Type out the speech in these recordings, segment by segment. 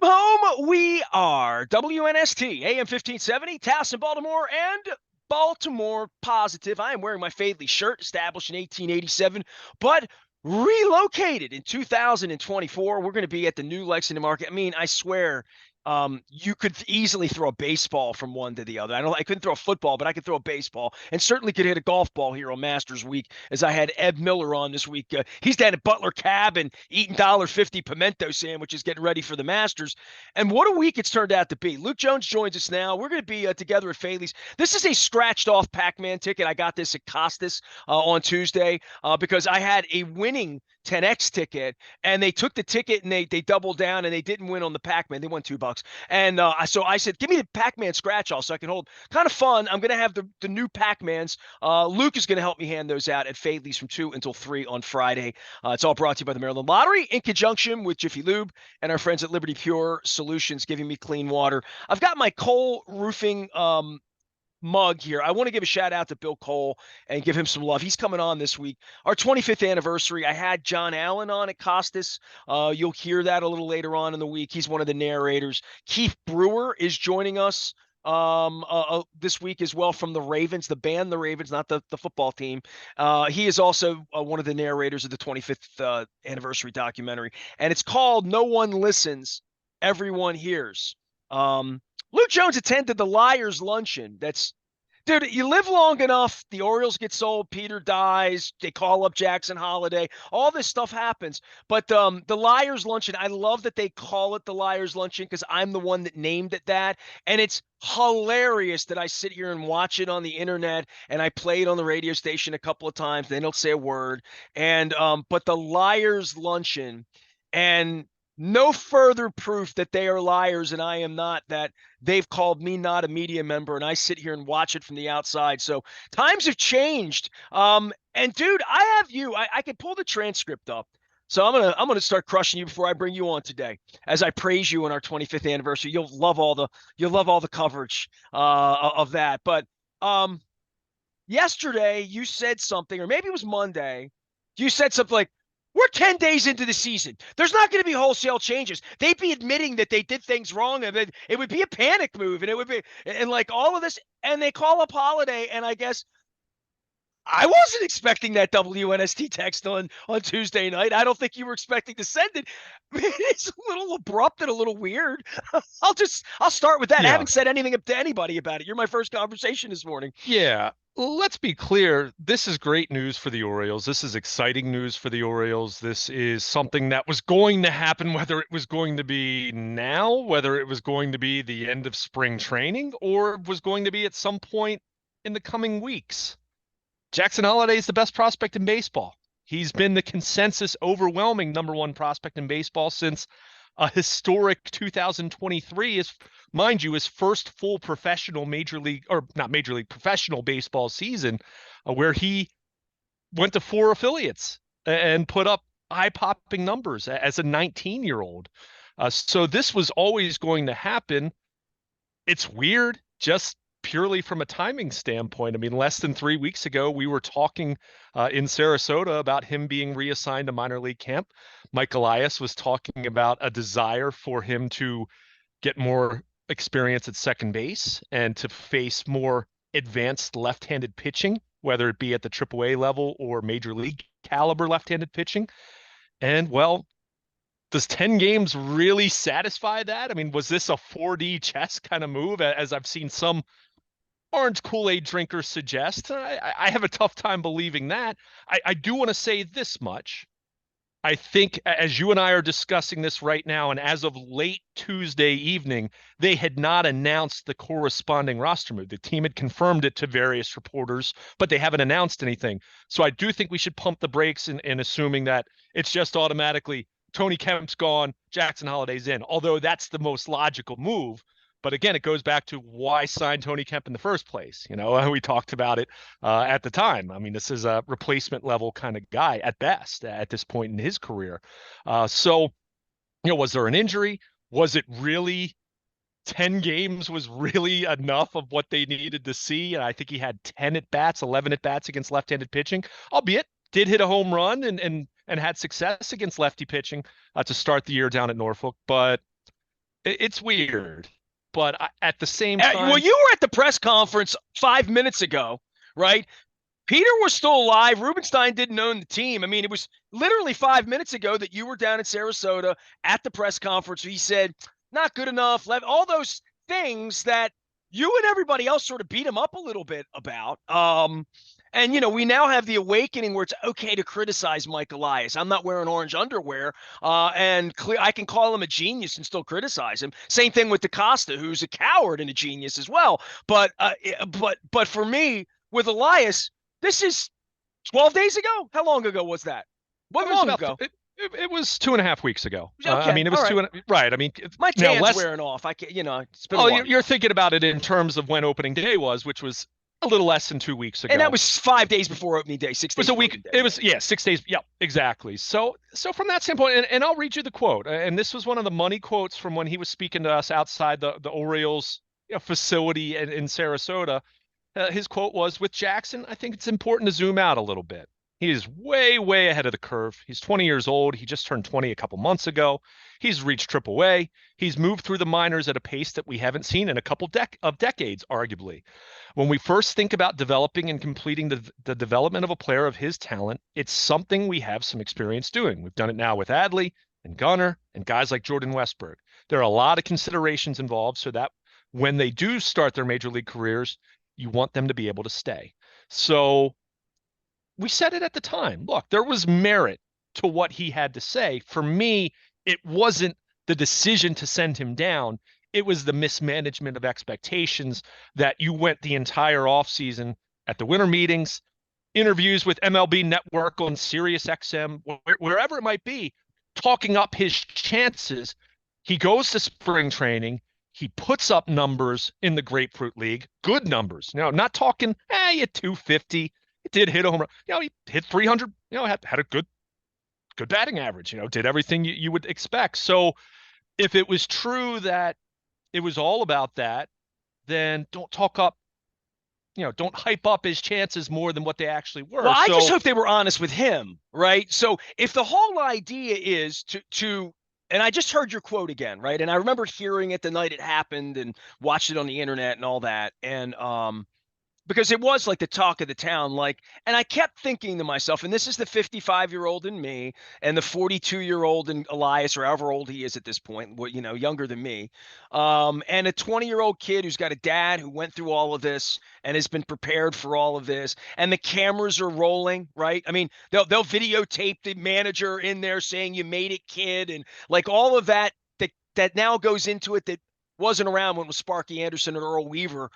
Home, we are WNST, AM 1570, Towson, Baltimore, and Baltimore Positive. I am wearing my Fadley shirt, established in 1887, but relocated in 2024. We're going to be at the new Lexington Market. I mean, I swear, you could easily throw a baseball from one to the other. I couldn't throw a football, but I could throw a baseball, and certainly could hit a golf ball here on Masters Week. As I had Ed Miller on this week, he's down at Butler Cabin eating $1.50 pimento sandwiches, getting ready for the Masters. And what a week it's turned out to be. Luke Jones joins us now. We're going to be together at Faley's. This is a scratched off Pac-Man ticket. I got this at Costas on Tuesday because I had a winning 10X ticket, and they took the ticket and they doubled down, and they didn't win on the Pac-Man. They won $2. And so I said, give me the Pac-Man scratch off so I can hold. Kind of fun. I'm going to have the new Pac-Mans. Luke is going to help me hand those out at Fadley's from 2 until 3 on Friday. It's all brought to you by the Maryland Lottery in conjunction with Jiffy Lube and our friends at Liberty Pure Solutions, giving me clean water. I've got my Cole Roofing mug here. I want to give a shout out to Bill Cole and give him some love. He's coming on this week. Our 25th anniversary. I had John Allen on at Costas. You'll hear that a little later on in the week. He's one of the narrators. Keith Brewer is joining us this week as well from the Ravens, the band The Ravens, not the football team. He is also one of the narrators of the 25th anniversary documentary, and it's called No One Listens, Everyone Hears. Luke Jones attended the Liars Luncheon. Dude, you live long enough, the Orioles get sold, Peter dies, they call up Jackson Holliday, all this stuff happens. But the Liars Luncheon, I love that they call it the Liars Luncheon because I'm the one that named it that. And it's hilarious that I sit here and watch it on the internet, and I play it on the radio station a couple of times. They don't say a word. And but the Liars Luncheon, and no further proof that they are liars and I am not, that they've called me not a media member, and I sit here and watch it from the outside. So times have changed. And dude, I have you. I can pull the transcript up. So I'm gonna start crushing you before I bring you on today, as I praise you on our 25th anniversary. You'll love all the coverage of that. But yesterday you said something, or maybe it was Monday. You said something like, we're 10 days into the season. There's not going to be wholesale changes. They'd be admitting that they did things wrong, and it would be a panic move, and it would be, and like all of this, and they call up Holiday, and I guess I wasn't expecting that WNST text on Tuesday night. I don't think you were expecting to send it. It's a little abrupt and a little weird. I'll start with that. I Yeah. haven't said anything to anybody about it. You're my first conversation this morning. Yeah. Let's be clear. This is great news for the Orioles. This is exciting news for the Orioles. This is something that was going to happen, whether it was going to be now, whether it was going to be the end of spring training, or was going to be at some point in the coming weeks. Jackson Holliday is the best prospect in baseball. He's been the consensus overwhelming #1 prospect in baseball since a historic 2023 is, mind you, his first full professional professional baseball season, where he went to 4 affiliates and put up eye-popping numbers as a 19-year-old. So this was always going to happen. It's weird, just purely from a timing standpoint. I mean, less than 3 weeks ago, we were talking in Sarasota about him being reassigned to minor league camp. Mike Elias was talking about a desire for him to get more experience at second base and to face more advanced left-handed pitching, whether it be at the AAA level or major league caliber left-handed pitching. And well, does 10 games really satisfy that? I mean, was this a 4D chess kind of move, as I've seen some orange Kool-Aid drinkers suggest? I have a tough time believing that. I do want to say this much. I think as you and I are discussing this right now, and as of late Tuesday evening, they had not announced the corresponding roster move. The team had confirmed it to various reporters, but they haven't announced anything. So I do think we should pump the brakes in assuming that it's just automatically Tony Kemp's gone, Jackson Holliday's in, although that's the most logical move. But again, it goes back to why sign Tony Kemp in the first place. You know, we talked about it at the time. I mean, this is a replacement level kind of guy at best at this point in his career. So, you know, was there an injury? Was it really 10 games was really enough of what they needed to see? And I think he had 10 at bats, 11 at bats against left-handed pitching, albeit did hit a home run and had success against lefty pitching to start the year down at Norfolk. But It's weird, but at the same Well, time, you were at the press conference 5 minutes ago, right? Peter was still alive. Rubenstein didn't own the team. I mean, it was literally 5 minutes ago that you were down in Sarasota at the press conference. He said, not good enough. All those things that you and everybody else sort of beat him up a little bit about. And, we now have the awakening where it's okay to criticize Mike Elias. I'm not wearing orange underwear, and I can call him a genius and still criticize him. Same thing with DaCosta, who's a coward and a genius as well. But for me, with Elias, this is 12 days ago? How long ago was that? What it was long about ago? it was 2.5 weeks ago. I Okay, mean, it all was right. right. I mean, My now tan's less. wearing off. I can't, it's been a Oh, while. you're thinking about it in terms of when opening day was, which was a little less than 2 weeks And that ago. was 5 days before opening day, six It was days a before week. opening day. It was, yeah, 6 days. Yeah, exactly. So from that standpoint, and I'll read you the quote. And this was one of the money quotes from when he was speaking to us outside the Orioles facility in Sarasota. His quote was, with Jackson, I think it's important to zoom out a little bit. He is way, way ahead of the curve. He's 20 years old. He just turned 20 a couple months ago. He's reached AAA. He's moved through the minors at a pace that we haven't seen in a couple of decades, arguably. When we first think about developing and completing the development of a player of his talent, it's something we have some experience doing. We've done it now with Adley and Gunnar and guys like Jordan Westburg. There are a lot of considerations involved so that when they do start their major league careers, you want them to be able to stay. So we said it at the time. Look, there was merit to what he had to say. For me, it wasn't the decision to send him down. It was the mismanagement of expectations that you went the entire offseason at the winter meetings, interviews with MLB Network on Sirius XM, wherever it might be, talking up his chances. He goes to spring training. He puts up numbers in the Grapefruit League, good numbers. Not talking, he had 250. He did hit a home run. He hit 300, had a good batting average, did everything you would expect. So if it was true that it was all about that, then don't hype up his chances more than what they actually Well, were. I just So hope they were honest with him, right? So if the whole idea is to and I just heard your quote again, right? And I remember hearing it the night it happened and watched it on the internet and all that. And because it was like the talk of the town, and I kept thinking to myself, and this is the 55-year-old in me and the 42-year-old in Elias, or however old he is at this point, younger than me, and a 20-year-old kid who's got a dad who went through all of this and has been prepared for all of this, and the cameras are rolling, right? I mean, they'll videotape the manager in there saying you made it, kid, and like all of that that now goes into it that wasn't around when it was Sparky Anderson and Earl Weaver,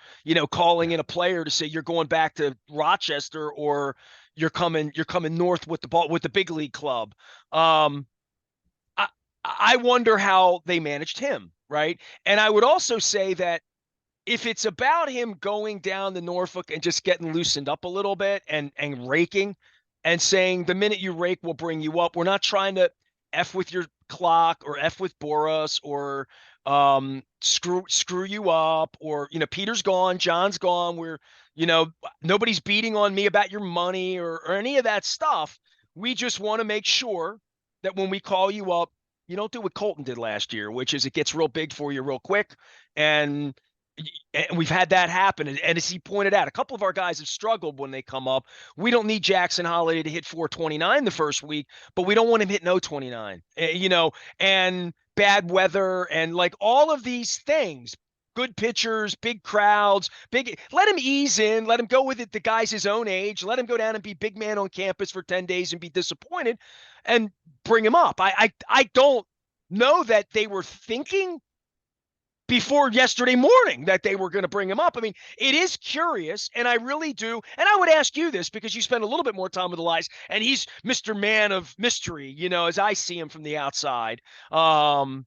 calling in a player to say you're going back to Rochester or you're coming north with the ball with the big league club. Um, I I wonder how they managed him, right? And I would also say that if it's about him going down to Norfolk and just getting loosened up a little bit and raking and saying the minute you rake, we'll bring you up. We're not trying to F with your clock or F with Boras or screw you up or Peter's gone, John's gone. Nobody's beating on me about your money or any of that stuff. We just want to make sure that when we call you up, you don't do what Colton did last year, which is it gets real big for you real quick. And we've had that happen. And as he pointed out, a couple of our guys have struggled when they come up. We don't need Jackson Holliday to hit 429 the first week, but we don't want him hitting 029, and bad weather and like all of these things. Good pitchers, big crowds, let him ease in, let him go with it. The guy's his own age. Let him go down and be big man on campus for 10 days and be disappointed and bring him up. I don't know that they were thinking before yesterday morning that they were going to bring him up. I mean, it is curious, and I really do. And I would ask you this because you spend a little bit more time with Elias, and he's Mr. Man of Mystery, as I see him from the outside. That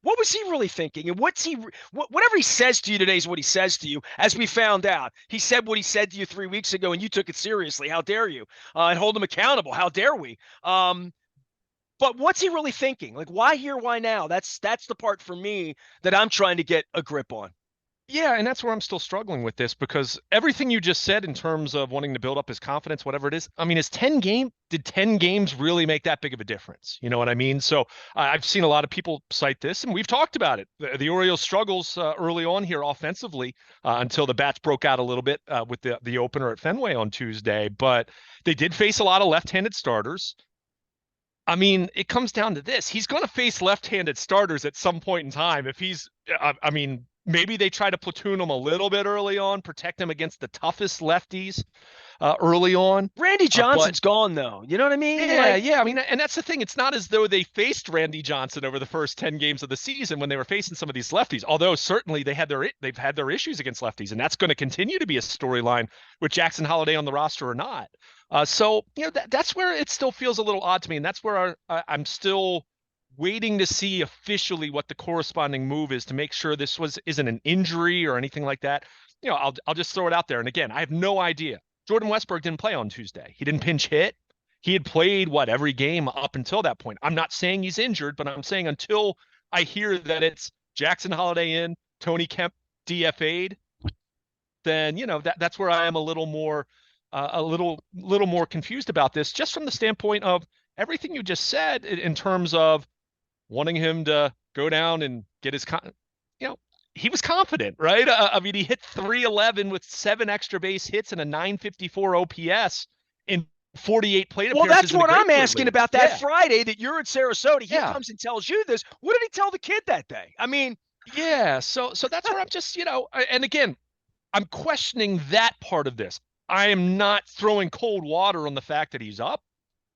what was he really thinking? And whatever he says to you today is what he says to you, as we found out. He said what he said to you 3 weeks ago, and you took it seriously. How dare you? And hold him accountable. How dare we? But what's he really thinking? Like, why here? Why now? That's the part for me that I'm trying to get a grip on. Yeah, and that's where I'm still struggling with this because everything you just said in terms of wanting to build up his confidence, whatever it is, I mean, did 10 games really make that big of a difference? You know what I mean? So I've seen a lot of people cite this, and we've talked about it. The Orioles struggles early on here offensively until the bats broke out a little bit with the opener at Fenway on Tuesday, but they did face a lot of left-handed starters. I mean, it comes down to this. He's going to face left-handed starters at some point in time. If he's, I mean, maybe they try to platoon him a little bit early on, protect him against the toughest lefties early on. Randy But Johnson's gone though. You know what I mean? yeah, Like, yeah. I mean, and that's the thing. It's not as though they faced Randy Johnson over the first 10 games of the season when they were facing some of these lefties. Although certainly they've had their issues against lefties, and that's going to continue to be a storyline with Jackson Holliday on the roster or not. So that's where it still feels a little odd to me, and that's where I'm still waiting to see officially what the corresponding move is to make sure this isn't an injury or anything like that. I'll just throw it out there. And again, I have no idea. Jordan Westburg didn't play on Tuesday. He didn't pinch hit. He had played every game up until that point. I'm not saying he's injured, but I'm saying until I hear that it's Jackson Holliday in, Tony Kemp DFA'd, then that's where I am a little more more confused about this, just from the standpoint of everything you just said in terms of wanting him to go down and get his he was confident, right? I mean, he hit 311 with 7 extra base hits and a 954 OPS in 48 plate well, appearances that's in the what I'm Grapefruit asking League. about that Yeah, Friday that you're at Sarasota. He yeah, comes and tells you this. What did he tell the kid that day? I mean, yeah. So that's where I'm just, and again, I'm questioning that part of this. I am not throwing cold water on the fact that he's up.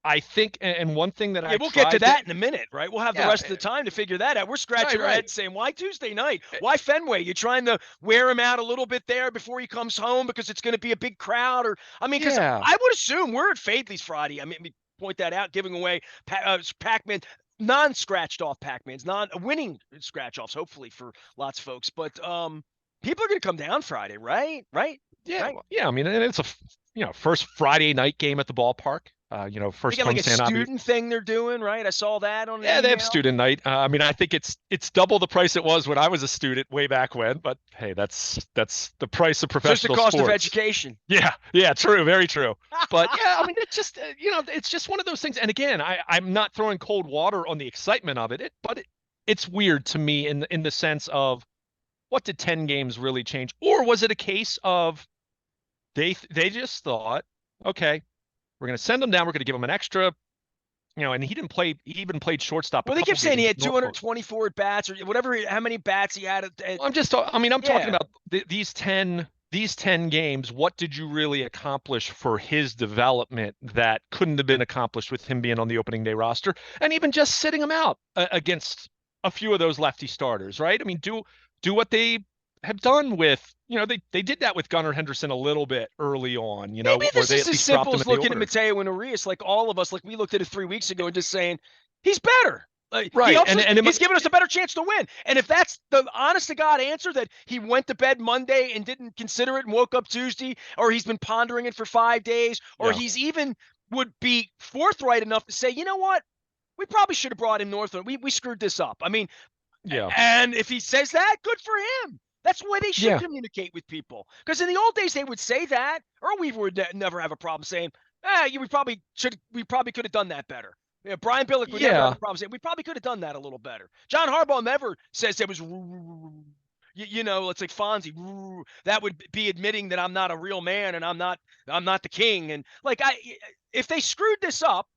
I think, and one thing that yeah, I we'll get to tried to, that in a minute, right? We'll have the yeah, rest of the time to figure that out. We're right, scratching our right. heads saying, why Tuesday night? Why Fenway? You trying to wear him out a little bit there before he comes home because it's going to be a big crowd? Or, I mean, because Yeah, I would assume we're at Fadley's Friday. I mean, let me point that out, giving away Pac-Man, non-scratched off Pac-Mans, non-winning scratch-offs, hopefully for lots of folks. But people are going to come down Friday, right? Right? yeah, Right? yeah. I mean, and it's first Friday night game at the ballpark. They First got like a homestand, obviously. student thing they're doing, right? I saw that on an Yeah, they have email. student night. I mean, I think it's double the price it was when I was a student way back when. But hey, that's the price of It's just the professional cost of sports. education. Yeah, yeah, true, very true. But yeah, I mean, it's just it's just one of those things. And again, I'm not throwing cold water on the excitement of it, it's weird to me in the sense of what did 10 games really change, or was it a case of they just thought, okay, we're going to send him down, we're going to give him an extra, and he didn't play. He even played shortstop a Well, they couple kept saying he games at had Norfolk. 224 at bats or whatever, how many bats he had. I mean, I'm talking Yeah. about these 10 games. What did you really accomplish for his development that couldn't have been accomplished with him being on the opening day roster and even just sitting him out against a few of those lefty starters, right? I mean, do what they have done with, they did that with Gunnar Henderson a little bit early on, Maybe where this they is at as least dropped simple him as at the looking at order. Mateo and Arias, like all of us, like we looked at it 3 weeks ago and just saying, he's better. Like he Right. helps us. And it He's might, giving us a better chance to win. And if that's the honest to God answer that he went to bed Monday and didn't consider it and woke up Tuesday, or he's been pondering it for 5 days, or yeah, he's even would be forthright enough to say, you know what? We probably should have brought him north. We screwed this up. I mean, yeah, and if he says that, good for him. That's the way they should yeah, communicate with people. Because in the old days, they would say that, or we would never have a problem saying, we probably could have done that better. Yeah, Brian Billick would never have yeah, a problem saying, we probably could have done that a little better. John Harbaugh never says it was, it's like Fonzie. That would be admitting that I'm not a real man and I'm not the king. And if they screwed this up,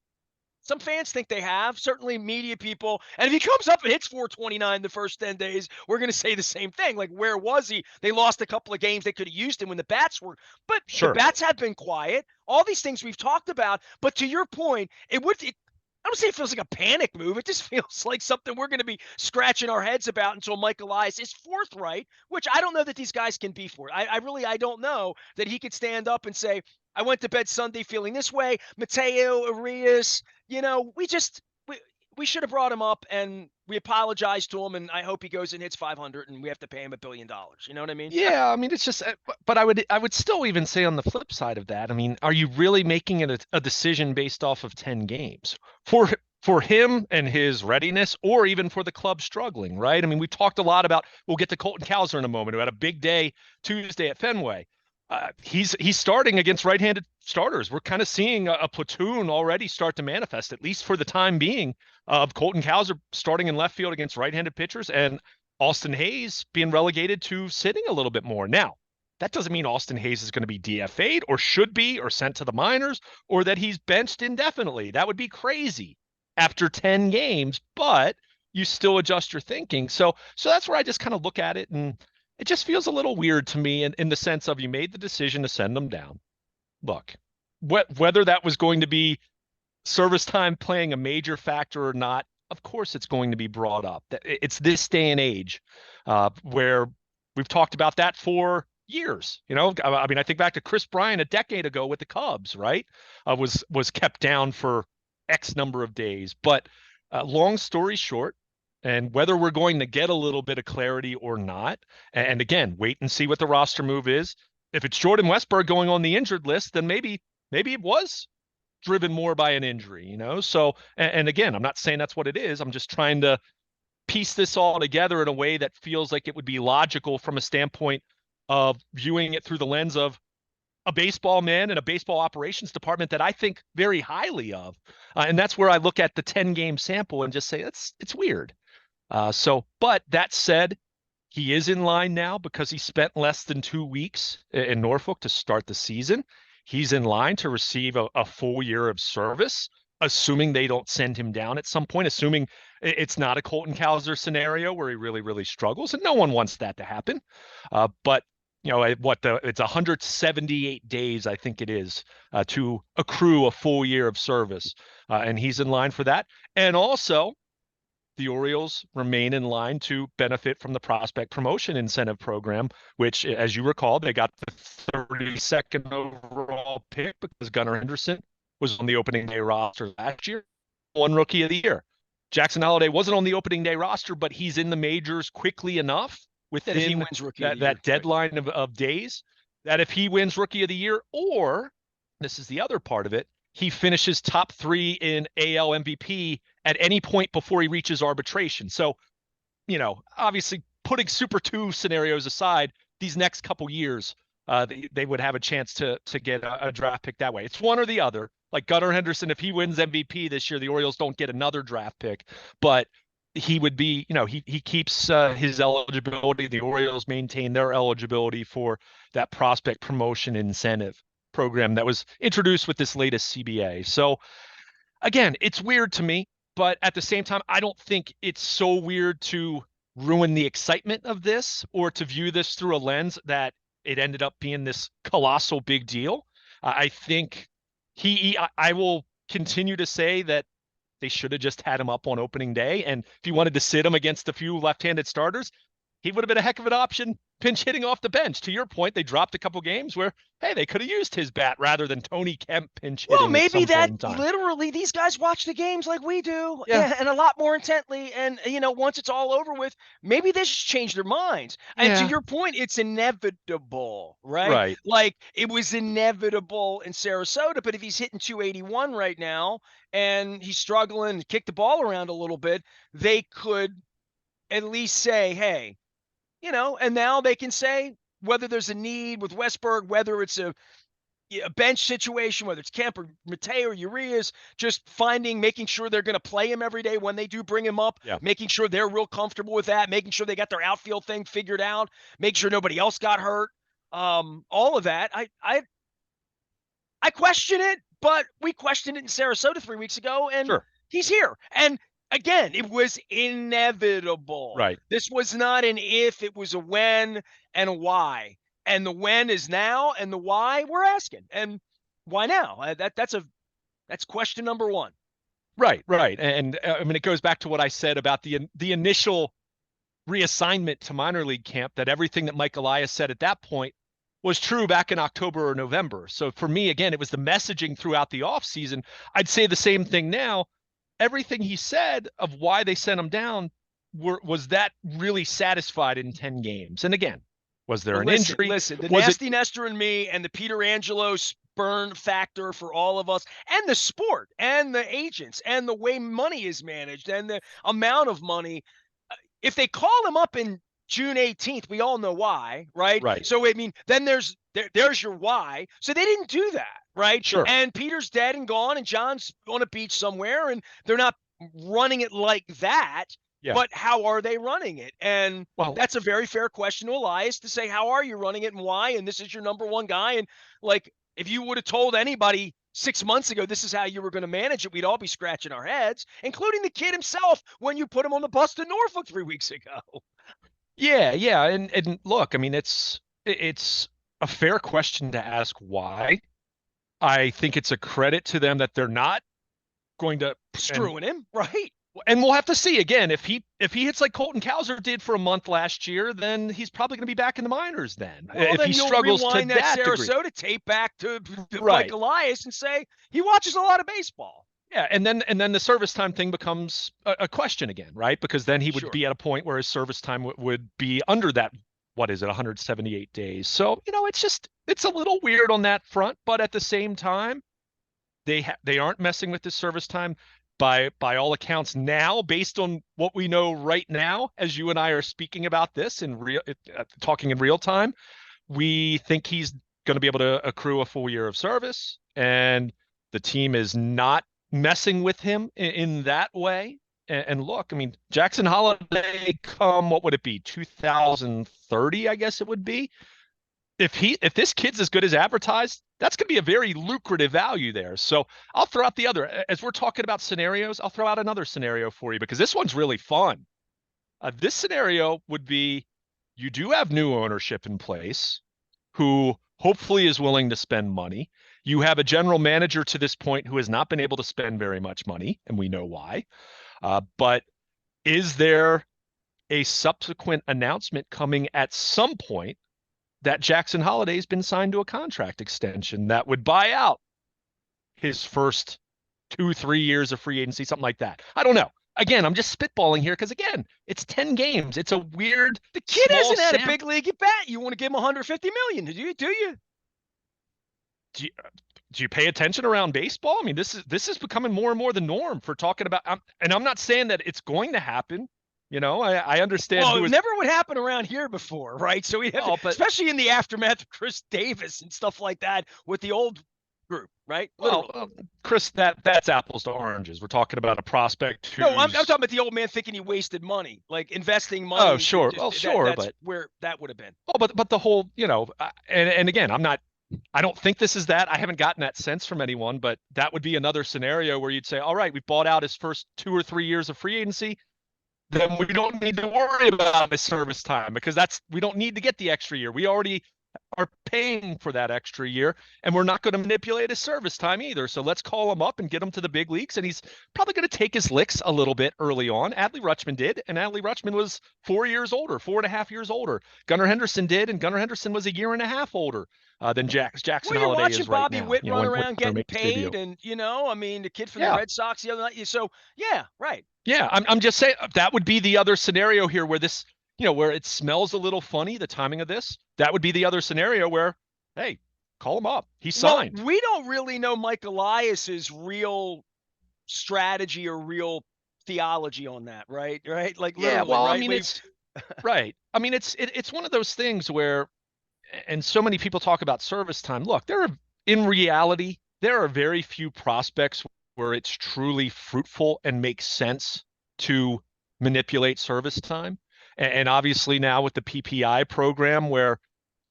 some fans think they have, certainly media people. And if he comes up and hits 429 the first 10 days, we're going to say the same thing. Like, where was he? They lost a couple of games. They could have used him when the bats were, but the sure. bats have been quiet. All these things we've talked about. But to your point, I don't say it feels like a panic move. It just feels like something we're going to be scratching our heads about until Mike Elias is forthright, which I don't know that these guys can be for. I don't know that he could stand up and say, I went to bed Sunday feeling this way. Mateo, Arias, we should have brought him up and we apologize to him. And I hope he goes and hits 500 and we have to pay him $1 billion. You know what I mean? Yeah, I mean, it's just, but I would still even say on the flip side of that, I mean, are you really making it a decision based off of 10 games? for him and his readiness, or even for the club struggling, right? I mean, we talked a lot about, we'll get to Colton Cowser in a moment, who had a big day Tuesday at Fenway. He's starting against right-handed starters. We're kind of seeing a platoon already start to manifest, at least for the time being, of Colton Cowser starting in left field against right-handed pitchers, and Austin Hayes being relegated to sitting a little bit more. Now, that doesn't mean Austin Hayes is going to be DFA'd or should be or sent to the minors or that he's benched indefinitely. That would be crazy after 10 games, but you still adjust your thinking. So that's where I just kind of look at it, and it just feels a little weird to me in the sense of, you made the decision to send them down. Look, whether that was going to be service time playing a major factor or not, of course it's going to be brought up. It's this day and age where we've talked about that for years. I mean, I think back to Chris Bryant a decade ago with the Cubs, right? Was kept down for X number of days. But long story short, and whether we're going to get a little bit of clarity or not, and again, wait and see what the roster move is. If it's Jordan Westburg going on the injured list, then maybe it was driven more by an injury, So, and again, I'm not saying that's what it is. I'm just trying to piece this all together in a way that feels like it would be logical from a standpoint of viewing it through the lens of a baseball man and a baseball operations department that I think very highly of. And that's where I look at the 10-game sample and just say, it's weird. But that said, he is in line now because he spent less than 2 weeks in Norfolk to start the season. He's in line to receive a full year of service, assuming they don't send him down at some point, assuming it's not a Colton Cowser scenario where he really, really struggles. And no one wants that to happen. But it's 178 days, I think it is, to accrue a full year of service. And he's in line for that. And also, the Orioles remain in line to benefit from the prospect promotion incentive program, which, as you recall, they got the 32nd overall pick because Gunnar Henderson was on the opening day roster last year, won Rookie of the Year. Jackson Holliday wasn't on the opening day roster, but he's in the majors quickly enough That if he within wins Rookie of the Year, that deadline of days, that if he wins Rookie of the Year, or this is the other part of it, he finishes top 3 in AL MVP at any point before he reaches arbitration. So, obviously putting Super 2 scenarios aside, these next couple years, they would have a chance to get a draft pick that way. It's one or the other. Like Gunnar Henderson, if he wins MVP this year, the Orioles don't get another draft pick, but he would be, he keeps his eligibility. The Orioles maintain their eligibility for that prospect promotion incentive program that was introduced with this latest CBA. So again, it's weird to me, but at the same time, I don't think it's so weird to ruin the excitement of this or to view this through a lens that it ended up being this colossal big deal. I think I will continue to say that they should have just had him up on opening day. And if you wanted to sit him against a few left-handed starters, he would have been a heck of an option pinch hitting off the bench. To your point, they dropped a couple games where, hey, they could have used his bat rather than Tony Kemp pinch hitting at maybe some that point in time. literally these guys watch the games like we do, Yeah. and a lot more intently. And once it's all over with, maybe they just change their minds. And to Yeah. your point, it's inevitable, right? Right. Like it was inevitable in Sarasota. But if he's hitting 281 right now and he's struggling to kick the ball around a little bit, they could at least say, hey, and now they can say whether there's a need with Westburg, whether it's a bench situation, whether it's Kemp or Mateo or Urias, just making sure they're going to play him every day when they do bring him up, Yeah. making sure they're real comfortable with that, making sure they got their outfield thing figured out, make sure nobody else got hurt. All of that. I question it, but we questioned it in Sarasota 3 weeks ago, and Sure. he's here. And again, it was inevitable. Right. This was not an if, it was a when and a why. And the when is now, and the why we're asking. And why now? That's question number one. Right. And I mean, it goes back to what I said about the initial reassignment to minor league camp, that everything that Mike Elias said at that point was true back in October or November. So for me, again, it was the messaging throughout the offseason. I'd say the same thing now. Everything he said of why they sent him down was that really satisfied in 10 games? And again, was there an injury? Listen, the Was Nasty Nestor and me and the Peter Angelos burn factor for all of us, and the sport and the agents and the way money is managed and the amount of money. If they call him up in June 18th, we all know why, right? Right. So I mean, then there's your why. So they didn't do that, right? Sure. And Peter's dead and gone, and John's on a beach somewhere, and they're not running it like that. Yeah. But how are they running it? And Well, that's a very fair question to Elias to say, how are you running it and why? And this is your number one guy. And like, if you would have told anybody 6 months ago this is how you were going to manage it, we'd all be scratching our heads, including the kid himself when you put him on the bus to Norfolk 3 weeks ago. yeah. And look, I mean, it's a fair question to ask why. I think it's a credit to them that they're not going to Screwing him, right? and we'll have to see again if he hits like Colton Cowser did for a month last year, then he's probably going to be back in the minors then. Well, If then he you'll struggles to rewind that that degree. Sarasota tape back to Mike Right. Elias and say he watches a lot of baseball. Yeah, and then the service time thing becomes a question again, right? Because then he would Sure. be at a point where his service time would be under that, what is it, 178 days. So, it's a little weird on that front, but at the same time, they aren't messing with the service time by all accounts now, based on what we know right now, as you and I are speaking about this in talking in real time. We think he's going to be able to accrue a full year of service, and the team is not messing with him in that way. And look, I mean, Jackson Holliday come, what would it be, 2030, I guess it would be. If this kid's as good as advertised, that's going to be a very lucrative value there. So I'll throw out as we're talking about scenarios, I'll throw out another scenario for you because this one's really fun. This scenario would be, you do have new ownership in place who hopefully is willing to spend money. You have a general manager to this point who has not been able to spend very much money, and we know why. But is there a subsequent announcement coming at some point that Jackson Holliday has been signed to a contract extension that would buy out his first 2-3 years of free agency, something like that? I don't know. Again, I'm just spitballing here because, again, it's 10 games. It's a weird. The kid hasn't had a sample. big league at bat. You want to give him 150 million? Do you? Do you pay attention around baseball? I mean, this is becoming more and more the norm for talking about. And I'm not saying that it's going to happen. I understand. Well, it never would happen around here before, right? So we have, especially in the aftermath of Chris Davis and stuff like that with the old group, right? Well, Chris, that's apples to oranges. We're talking about a prospect who's... No, I'm talking about the old man thinking he wasted money, like investing money. Oh, sure. That's but where that would have been. Oh, but the whole, and again, I don't think this is that. I haven't gotten that sense from anyone, but that would be another scenario where you'd say, all right, we've bought out his first 2 or 3 years of free agency. Then we don't need to worry about his service time because we don't need to get the extra year. We already are paying for that extra year, and we're not going to manipulate his service time either. So let's call him up and get him to the big leagues. And he's probably going to take his licks a little bit early on. Adley Rutschman did, and Adley Rutschman was 4 years older, 4.5 years older. Gunnar Henderson did, and Gunnar Henderson was 1.5 years older than Jackson Holiday is right Bobby now. Witt run around getting paid, debut. and the kid from the Red Sox the other night. So yeah, right. Yeah, I'm just saying that would be the other scenario here where this, where it smells a little funny, the timing of this. That would be the other scenario where, hey, call him up. He's signed. Well, we don't really know Mike Elias's real strategy or real theology on that, right? Right? Like, yeah. Well, right? I mean, it's right. I mean, it's one of those things where, and so many people talk about service time. Look, in reality, there are very few prospects where it's truly fruitful and makes sense to manipulate service time. And obviously now with the PPI program where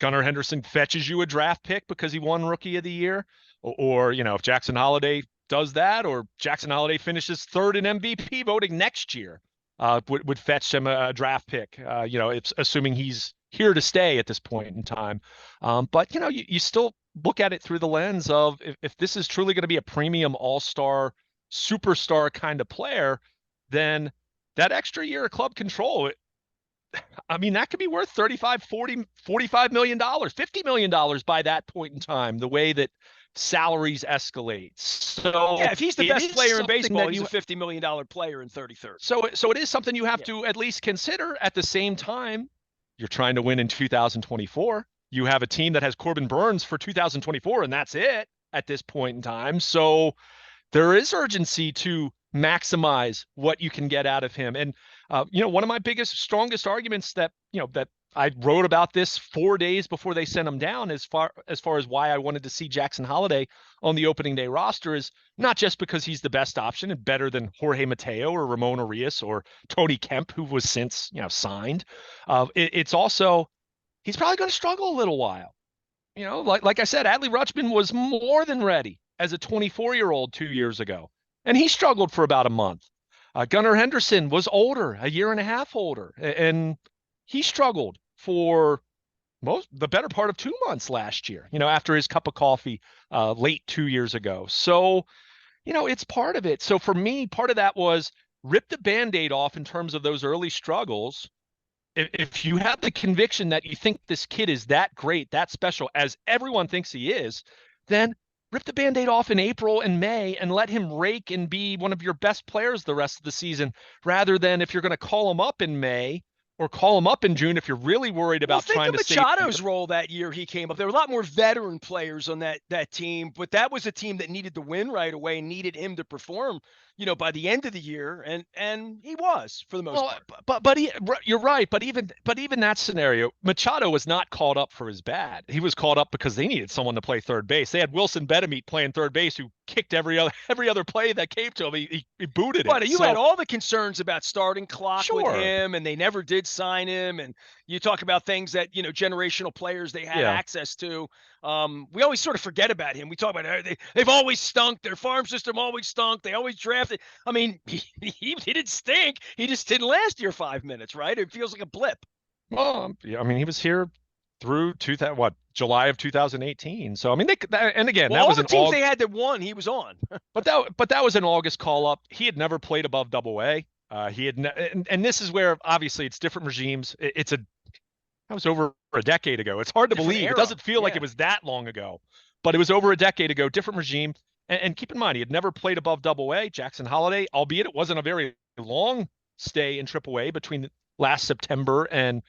Gunnar Henderson fetches you a draft pick because he won Rookie of the Year, or if Jackson Holliday does that, or Jackson Holliday finishes third in MVP voting next year, would fetch him a draft pick, it's assuming he's here to stay at this point in time. But, you still look at it through the lens of if this is truly going to be a premium all-star, superstar kind of player, then that extra year of club control, I mean, that could be worth 35, 40, $45 million, $50 million by that point in time, the way that salaries escalate. So yeah, if he's the best player in baseball, he's a $50 million player in 33rd. So it is something you have to at least consider. At the same time, you're trying to win in 2024. You have a team that has Corbin Burns for 2024, and that's it. at this point in time. So there is urgency to maximize what you can get out of him. And one of my biggest, strongest arguments that that I wrote about this 4 days before they sent him down, as far as why I wanted to see Jackson Holliday on the opening day roster, is not just because he's the best option and better than Jorge Mateo or Ramon Arias or Tony Kemp, who was since signed. It's also he's probably going to struggle a little while. Like I said, Adley Rutschman was more than ready as a 24-year-old 2 years ago, and he struggled for about a month. Gunnar Henderson was older, a year and a half older, and he struggled for the better part of 2 months last year, after his cup of coffee late 2 years ago. So, it's part of it. So for me, part of that was rip the Band-Aid off in terms of those early struggles. If you have the conviction that you think this kid is that great, that special, as everyone thinks he is, then rip the Band-Aid off in April and May and let him rake and be one of your best players the rest of the season, rather than if you're going to call him up in May or call him up in June if you're really worried about trying to save him. Machado's role that year he came up. There were a lot more veteran players on that team, but that was a team that needed to win right away and needed him to perform, by the end of the year, and he was for the most part. But you're right. But even that scenario, Machado was not called up for his bat. He was called up because they needed someone to play third base. They had Wilson Betemit playing third base, who kicked every other play that came to him. He booted it. But you had all the concerns about starting clock with him, and they never did sign him. And you talk about things that generational players they had access to. We always sort of forget about him. We talk about they've always stunk. Their farm system always stunk. They always drafted. I mean, he didn't stink. He just didn't last your 5 minutes, right? It feels like a blip. Well, yeah, I mean, he was here through July of 2018. So I mean, and again, that was all the teams they had that won. He was on. but that was an August call up. He had never played above Double-A. He had, and this is where obviously it's different regimes. That was over a decade ago. It's hard to believe. Era. It doesn't feel like it was that long ago, but it was over a decade ago. Different regime. And keep in mind, he had never played above Double-A. Jackson Holliday, albeit it wasn't a very long stay in Triple-A between last September and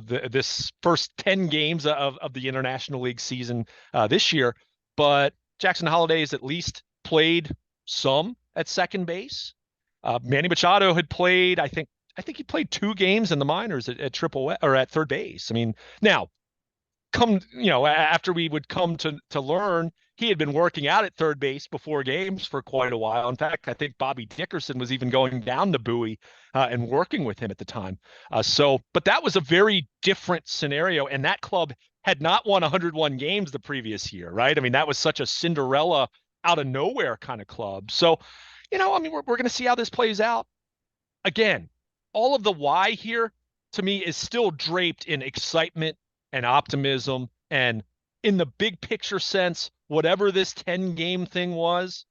this first 10 games of the International League season this year. But Jackson Holliday has at least played some at second base. Manny Machado had played, I think he played 2 games in the minors at Triple-A or at third base. I mean, now after we would come to learn, he had been working out at third base before games for quite a while. In fact, I think Bobby Dickerson was even going down the Bowie and working with him at the time. But that was a very different scenario, and that club had not won 101 games the previous year, right? I mean, that was such a Cinderella out of nowhere kind of club. So, I mean, we're going to see how this plays out. Again, all of the why here to me is still draped in excitement and optimism, and in the big picture sense, whatever this 10-game thing was,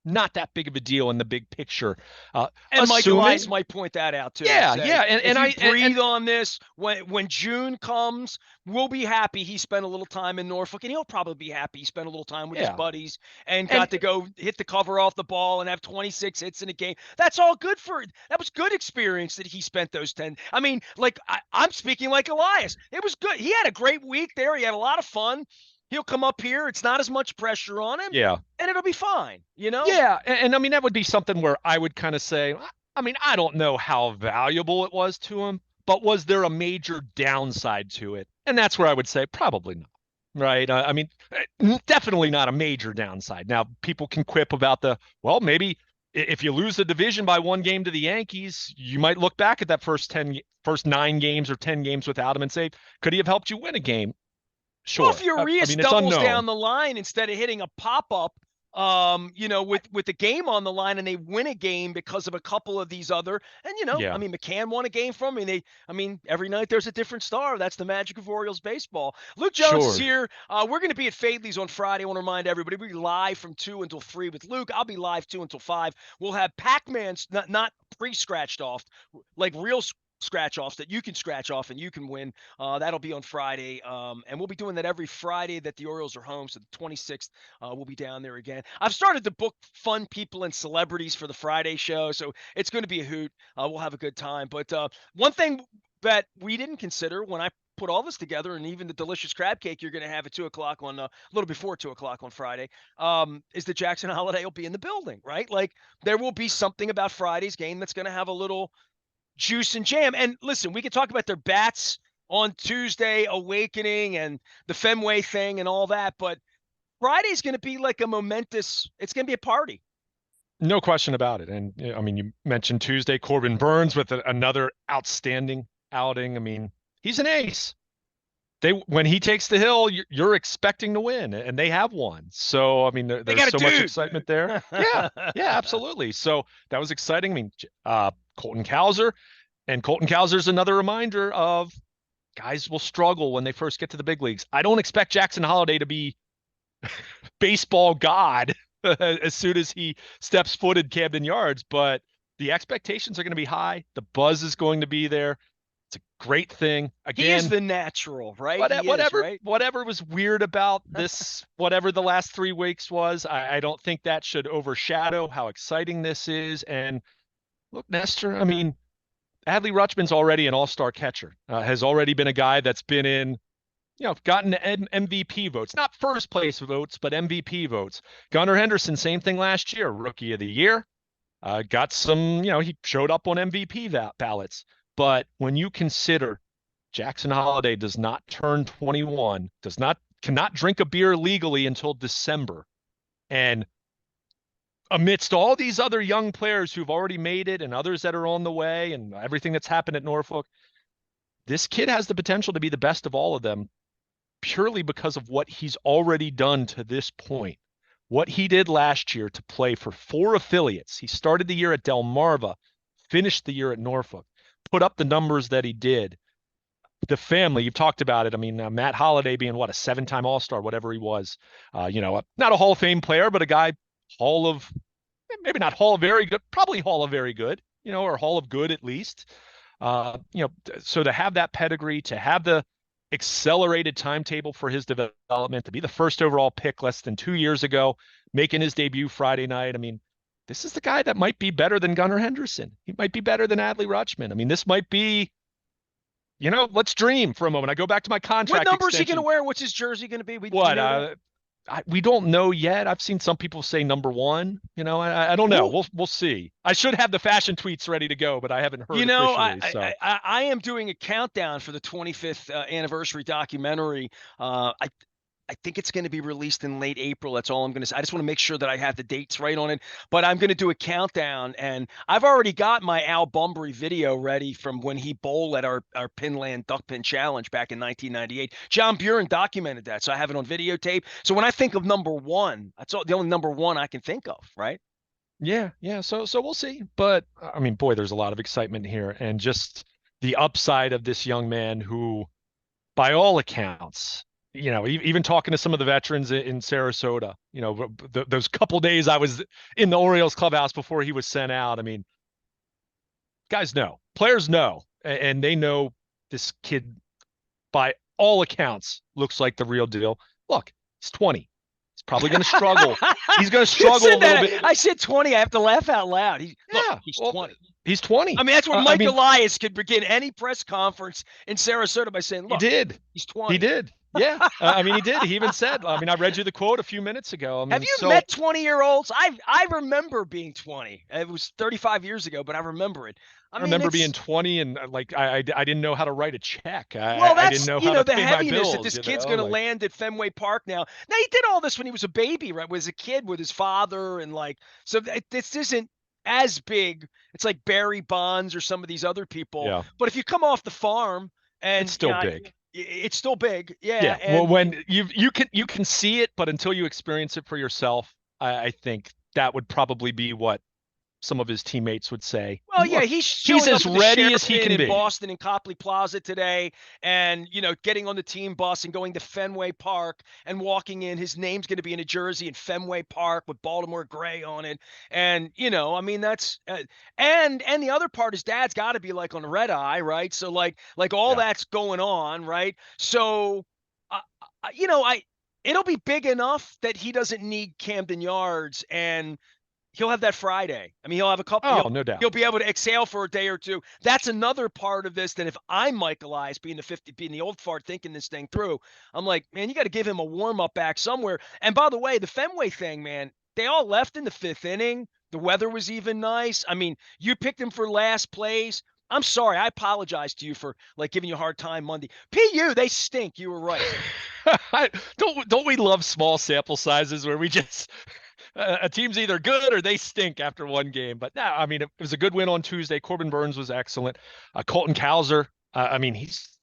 not that big of a deal in the big picture. And Mike Elias might point that out too. Yeah, yeah. And I breathe on this when June comes, we'll be happy he spent a little time in Norfolk, and he'll probably be happy he spent a little time with his buddies and got to go hit the cover off the ball and have 26 hits in a game. That's all good that was good experience that he spent those 10. I mean, like I'm speaking like Elias. It was good. He had a great week there. He had a lot of fun. He'll come up here. It's not as much pressure on him. Yeah. And it'll be fine, Yeah. And I mean, that would be something where I would kind of say, I mean, I don't know how valuable it was to him, but was there a major downside to it? And that's where I would say probably not. Right. I mean, definitely not a major downside. Now, people can quip about maybe if you lose the division by 1 game to the Yankees, you might look back at that first 9 games or 10 games without him and say, could he have helped you win a game? Sure. Well, if Urias doubles down the line instead of hitting a pop-up, with the game on the line, and they win a game because of a couple of these other, and I mean, McCann won a game from me. Every night there's a different star. That's the magic of Orioles baseball. Luke Jones is here. We're going to be at Fadley's on Friday. I want to remind everybody, we'll be live from 2 until 3 with Luke. I'll be live 2 until 5. We'll have Pac-Man's not pre-scratched off, like real scratch offs that you can scratch off and you can win. That'll be on Friday. And we'll be doing that every Friday that the Orioles are home. So the 26th, we'll be down there again. I've started to book fun people and celebrities for the Friday show. So it's going to be a hoot. We'll have a good time. But one thing that we didn't consider when I put all this together, and even the delicious crab cake you're going to have at 2 o'clock on a little before 2 o'clock on Friday, is that Jackson Holliday will be in the building, right? Like there will be something about Friday's game that's going to have a little juice and jam. And listen, we can talk about their bats on Tuesday, awakening and the Fenway thing and all that, but Friday's going to be like a momentous. It's going to be a party. No question about it. And I mean, you mentioned Tuesday, Corbin Burns with another outstanding outing. I mean, he's an ace. When he takes the hill, you're expecting to win, and they have won. So I mean, there's so much excitement there. Yeah, yeah, absolutely. So that was exciting. I mean, Colton Cowser, and Colton Cowser's another reminder of guys will struggle when they first get to the big leagues. I don't expect Jackson Holliday to be baseball god as soon as he steps foot in Camden Yards, but the expectations are going to be high. The buzz is going to be there. It's a great thing. Again, he is the natural, right? Whatever was weird about this, whatever the last 3 weeks was, I don't think that should overshadow how exciting this is. And look, Nestor, I mean, Adley Rutschman's already an all-star catcher, has already been a guy that's been in, gotten MVP votes, not first place votes, but MVP votes. Gunnar Henderson, same thing last year, rookie of the year, got some, he showed up on MVP ballots. But when you consider Jackson Holliday does not turn 21, cannot drink a beer legally until December, and amidst all these other young players who've already made it and others that are on the way and everything that's happened at Norfolk, this kid has the potential to be the best of all of them purely because of what he's already done to this point. What he did last year to play for 4 affiliates. He started the year at Delmarva, finished the year at Norfolk, put up the numbers that he did. The family, you've talked about it. I mean, Matt Holliday being a 7-time All-Star, whatever he was, not a Hall of Fame player, but a guy maybe not Hall of Very Good, probably Hall of Very Good, or Hall of Good at least. So to have that pedigree, to have the accelerated timetable for his development, to be the first overall pick less than 2 years ago, making his debut Friday night. I mean, this is the guy that might be better than Gunnar Henderson. He might be better than Adley Rutschman. I mean, this might be, let's dream for a moment. I go back to my contract. What number extension. is he going to wear? What's his jersey going to be? We don't know yet. I've seen some people say number 1. I don't know. We'll see. I should have the fashion tweets ready to go, but I haven't heard officially. I am doing a countdown for the 25th anniversary documentary. I think it's going to be released in late April. That's all I'm going to say. I just want to make sure that I have the dates right on it. But I'm going to do a countdown, and I've already got my Al Bumbry video ready from when he bowled at our Pinland Duck Pin Challenge back in 1998. John Buren documented that, so I have it on videotape. So when I think of number 1, that's the only number 1 I can think of, right? Yeah. So we'll see. But I mean, boy, there's a lot of excitement here, and just the upside of this young man who, by all accounts, even talking to some of the veterans in Sarasota, those couple days I was in the Orioles clubhouse before he was sent out. I mean, players know, and they know this kid, by all accounts, looks like the real deal. Look, he's 20. He's probably going to struggle. He's going to struggle a little bit. I said 20. I have to laugh out loud. He's 20. He's 20. I mean, that's when Mike Elias could begin any press conference in Sarasota by saying, look, he's 20. He did. Yeah. I mean, he did. He even said, I read you the quote a few minutes ago. I mean, have you met 20-year-olds? I remember being 20. It was 35 years ago, but I remember it. I remember being 20 and I didn't know how to write a check. I didn't know how to the pay heaviness my bills, that this kid's going to land at Fenway Park now. Now, he did all this when he was a baby, right? Was a kid with his father, and so this isn't as big. It's like Barry Bonds or some of these other people. Yeah. But if you come off the farm, and it's still big. It's still big. Yeah. Yeah. Well, when you can see it, but until you experience it for yourself, I think that would probably be what some of his teammates would say. Well, yeah, he's as ready as he can be in Boston in Copley Plaza today, and getting on the team bus and going to Fenway Park and walking in. His name's going to be in a jersey in Fenway Park with Baltimore gray on it, and that's and the other part, his dad's got to be like on red eye, right? So that's going on, right? So it'll be big enough that he doesn't need Camden Yards and he'll have that Friday. I mean, he'll have a couple. Oh, no doubt. He'll be able to exhale for a day or two. That's another part of this. That if I'm Michael Eyes, being the old fart, thinking this thing through, I'm like, man, you got to give him a warm up back somewhere. And by the way, the Fenway thing, man, they all left in the 5th inning. The weather was even nice. I mean, you picked him for last place. I'm sorry. I apologize to you for like giving you a hard time Monday. PU, they stink. You were right. Don't we love small sample sizes where we just a team's either good or they stink after one game? But no, I mean it was a good win on Tuesday. Corbin Burns was excellent. Colton Cowser, I mean he's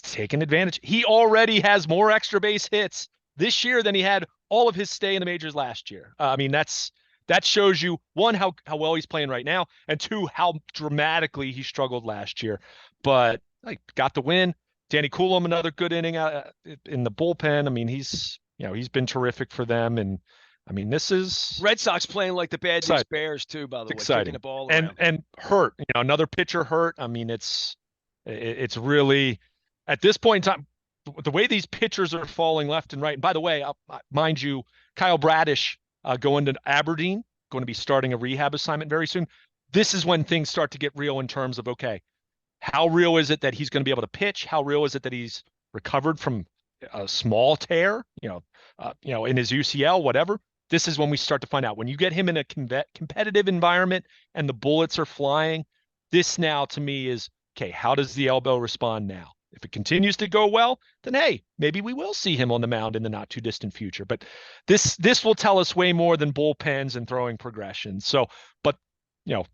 taken advantage. He already has more extra base hits this year than he had all of his stay in the majors last year. I mean that shows you one how well he's playing right now, and two how dramatically he struggled last year. But like got the win. Danny Coulomb, another good inning in the bullpen. I mean, he's been terrific for them, and I mean, this is Red Sox playing like the bad news exciting. Bears too. By the way, Exciting. kicking the ball and around. and hurt. Another pitcher hurt. I mean, it's really at this point in time the way these pitchers are falling left and right. And by the way, mind you, Kyle Bradish going to Aberdeen, going to be starting a rehab assignment very soon. This is when things start to get real in terms of okay. How real is it that he's going to be able to pitch? How real is it that he's recovered from a small tear, in his UCL, whatever? This is when we start to find out. When you get him in a competitive environment and the bullets are flying, this now to me is, okay, how does the elbow respond now? If it continues to go well, then hey, maybe we will see him on the mound in the not too distant future. But this will tell us way more than bullpens and throwing progression. So, but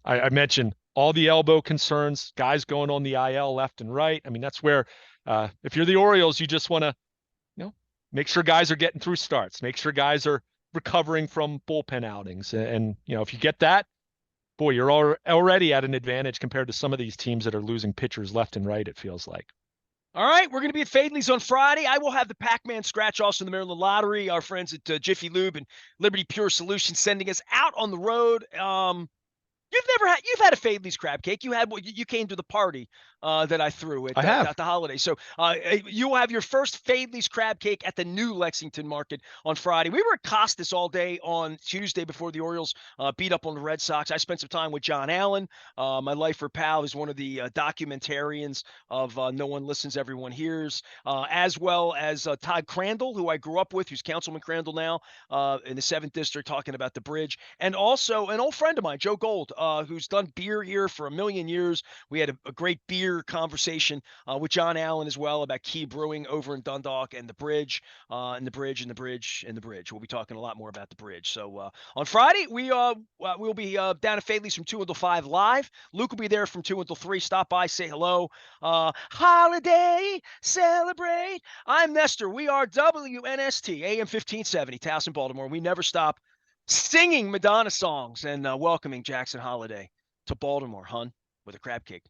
I mentioned all the elbow concerns, guys going on the IL left and right. I mean, that's where if you're the Orioles, you just want to, make sure guys are getting through starts, make sure guys are recovering from bullpen outings. And if you get that, boy, you're already at an advantage compared to some of these teams that are losing pitchers left and right, it feels like. All right, we're going to be at Fadley's on Friday. I will have the Pac-Man scratch-offs in the Maryland Lottery. Our friends at Jiffy Lube and Liberty Pure Solutions sending us out on the road. You've had a Fadley's crab cake. You came to the party that I threw at the holiday. So you will have your first Fadley's crab cake at the new Lexington Market on Friday. We were at Costas all day on Tuesday before the Orioles beat up on the Red Sox. I spent some time with John Allen, my lifer pal, who's one of the documentarians of No One Listens, Everyone Hears, as well as Todd Crandall, who I grew up with, who's Councilman Crandall now in the 7th District, talking about the bridge, and also an old friend of mine, Joe Gold, who's done beer here for a million years. We had a great beer conversation with John Allen as well about Key Brewing over in Dundalk and the bridge, and the bridge. We'll be talking a lot more about the bridge. So on Friday, we'll be down at Fadley's from 2 until 5 live. Luke will be there from 2 until 3. Stop by, say hello. Holiday, celebrate. I'm Nestor. We are WNST, AM 1570, Towson, Baltimore. We never stop singing Madonna songs and welcoming Jackson Holliday to Baltimore, hun, with a crab cake.